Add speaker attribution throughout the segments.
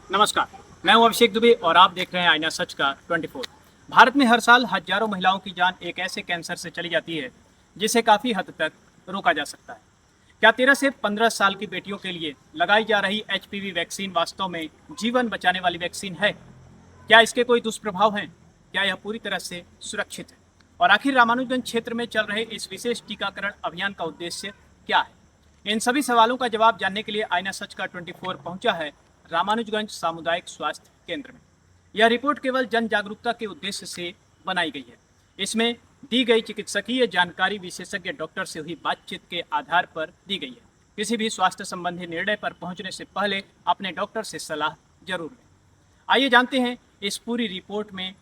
Speaker 1: नमस्कार, मैं हूं अभिषेक दुबे और आप देख रहे हैं आईना सच का 24। भारत में हर साल हजारों महिलाओं की जान एक ऐसे कैंसर से चली जाती है जिसे काफ़ी हद तक रोका जा सकता है। क्या 13 से 15 साल की बेटियों के लिए लगाई जा रही एचपीवी वैक्सीन वास्तव में जीवन बचाने वाली वैक्सीन है? क्या इसके कोई दुष्प्रभाव हैं? क्या यह पूरी तरह से सुरक्षित है? और आखिर रामानुजगंज क्षेत्र में चल रहे इस विशेष टीकाकरण अभियान का उद्देश्य क्या है? इन सभी सवालों का जवाब जानने के लिए आईना सच का 24 पहुंचा है रामानुजगंज सामुदायिक स्वास्थ्य केंद्र में। यह रिपोर्ट केवल जन जागरूकता के उद्देश्य से बनाई गई है। इसमें दी गई चिकित्सकीय जानकारी विशेषज्ञ डॉक्टर से हुई बातचीत के आधार पर दी गई है। किसी भी स्वास्थ्य संबंधी निर्णय पर पहुंचने से पहले अपने डॉक्टर से सलाह जरूर लें। आइए जानते हैं इस पूरी रिपोर्ट में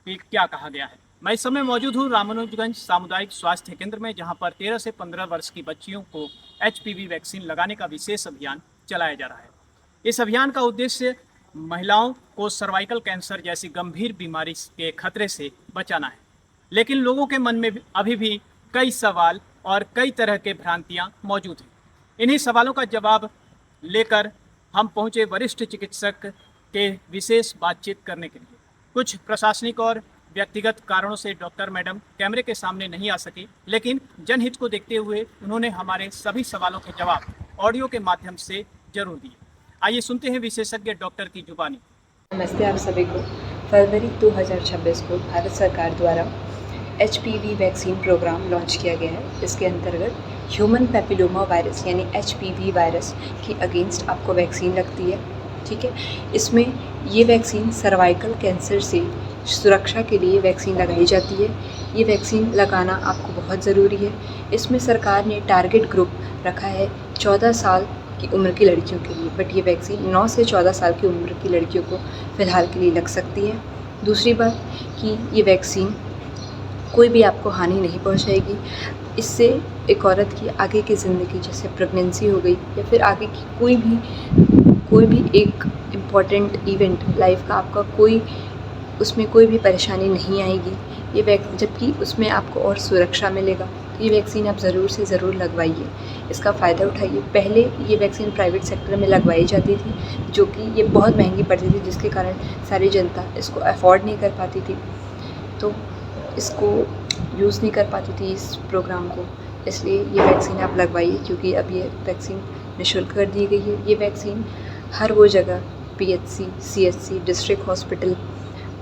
Speaker 1: कि क्या कहा गया है। मैं इस समय मौजूद हूँ रामानुजगंज सामुदायिक स्वास्थ्य केंद्र में, जहाँ पर 13 से 15 वर्ष की बच्चियों को एचपीवी वैक्सीन लगाने का विशेष अभियान चलाया जा रहा है। इस अभियान का उद्देश्य महिलाओं को सर्वाइकल कैंसर जैसी गंभीर बीमारी के खतरे से बचाना है। लेकिन लोगों के मन में अभी भी कई सवाल और कई तरह के भ्रांतियां मौजूद हैं। इन्हीं सवालों का जवाब लेकर हम पहुंचे वरिष्ठ चिकित्सक के विशेष बातचीत करने के लिए। कुछ प्रशासनिक और व्यक्तिगत कारणों से डॉक्टर मैडम कैमरे के सामने नहीं आ सकी, लेकिन जनहित को देखते हुए उन्होंने हमारे सभी सवालों के जवाब ऑडियो के माध्यम से जरूर दिए। आइए सुनते हैं विशेषज्ञ डॉक्टर की जुबानी।
Speaker 2: नमस्ते आप सभी को। फरवरी 2026 को भारत सरकार द्वारा एचपीवी वैक्सीन प्रोग्राम लॉन्च किया गया है। इसके अंतर्गत ह्यूमन पैपिलोमा वायरस यानी एचपीवी वायरस के अगेंस्ट आपको वैक्सीन लगती है। ठीक है, इसमें ये वैक्सीन सर्वाइकल कैंसर से सुरक्षा के लिए वैक्सीन लगाई जाती है। ये वैक्सीन लगाना आपको बहुत ज़रूरी है। इसमें सरकार ने टारगेट ग्रुप रखा है 14 साल की उम्र की लड़कियों के लिए, बट ये वैक्सीन 9 से 14 साल की उम्र की लड़कियों को फ़िलहाल के लिए लग सकती है। दूसरी बात कि ये वैक्सीन कोई भी आपको हानि नहीं पहुंचाएगी। इससे एक औरत की आगे की ज़िंदगी, जैसे प्रेगनेंसी हो गई या फिर आगे की कोई भी एक इम्पॉर्टेंट इवेंट लाइफ का, आपका उसमें कोई भी परेशानी नहीं आएगी। जबकि उसमें आपको और सुरक्षा मिलेगा। तो ये वैक्सीन आप ज़रूर से ज़रूर लगवाइए, इसका फ़ायदा उठाइए। पहले ये वैक्सीन प्राइवेट सेक्टर में लगवाई जाती थी, जो कि ये बहुत महंगी पड़ती थी, जिसके कारण सारी जनता इसको अफोर्ड नहीं कर पाती थी, तो इसको यूज़ नहीं कर पाती थी इस प्रोग्राम को। इसलिए ये वैक्सीन आप लगवाइए, क्योंकि अब ये वैक्सीन निःशुल्क कर दी गई है। ये वैक्सीन हर वो जगह PHC, CHC, district hospital,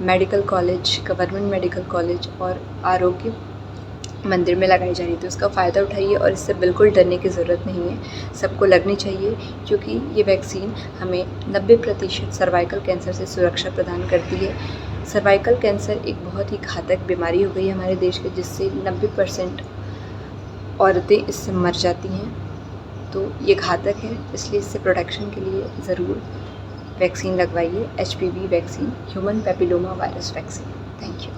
Speaker 2: medical college, government medical college और आरोग्य मंदिर में लगाई जा रही है। तो इसका फ़ायदा उठाइए और इससे बिल्कुल डरने की ज़रूरत नहीं है, सबको लगनी चाहिए, क्योंकि ये वैक्सीन हमें 90% सर्वाइकल कैंसर से सुरक्षा प्रदान करती है। सर्वाइकल कैंसर एक बहुत ही घातक बीमारी हो गई है हमारे देश के, जिससे 90% औरतें इससे मर जाती हैं। तो ये घातक है, इसलिए इससे प्रोटेक्शन के लिए ज़रूर वैक्सीन लगवाइए। HPV vaccine, human papilloma virus vaccine. Thank you.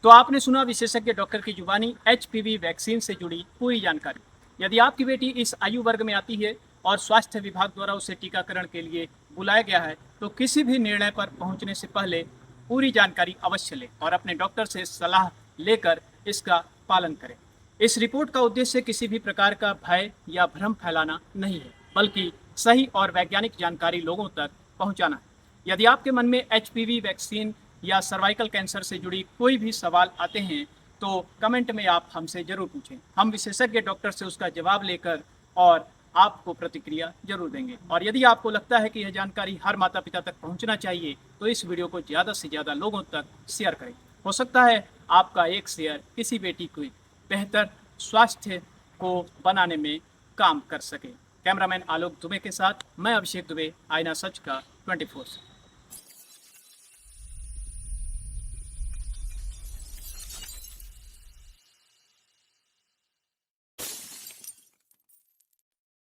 Speaker 1: तो आपने सुना विशेषज्ञ डॉक्टर की जुबानी एचपीवी वैक्सीन से जुड़ी पूरी जानकारी। यदि आपकी बेटी इस आयु वर्ग में आती है और स्वास्थ्य विभाग द्वारा उसे टीकाकरण के लिए बुलाया गया है, तो किसी भी निर्णय पर पहुंचने से पहले पूरी जानकारी अवश्य लें और अपने डॉक्टर से सलाह लेकर इसका पालन करें। इस रिपोर्ट का उद्देश्य किसी भी प्रकार का भय या भ्रम फैलाना नहीं है, बल्कि सही और वैज्ञानिक जानकारी लोगों तक पहुंचाना है। यदि आपके मन में एचपीवी वैक्सीन या सर्वाइकल कैंसर से जुड़ी कोई भी सवाल आते हैं, तो कमेंट में आप हमसे जरूर पूछें। हम विशेषज्ञ डॉक्टर से उसका जवाब लेकर और आपको प्रतिक्रिया जरूर देंगे। और यदि आपको लगता है कि यह जानकारी हर माता पिता तक पहुंचना चाहिए, तो इस वीडियो को ज़्यादा से ज़्यादा लोगों तक शेयर करें। हो सकता है आपका एक शेयर किसी बेटी को बेहतर स्वास्थ्य को बनाने में काम कर सके। कैमरामैन आलोक दुबे के साथ मैं अभिषेक दुबे, आईना सच का 24।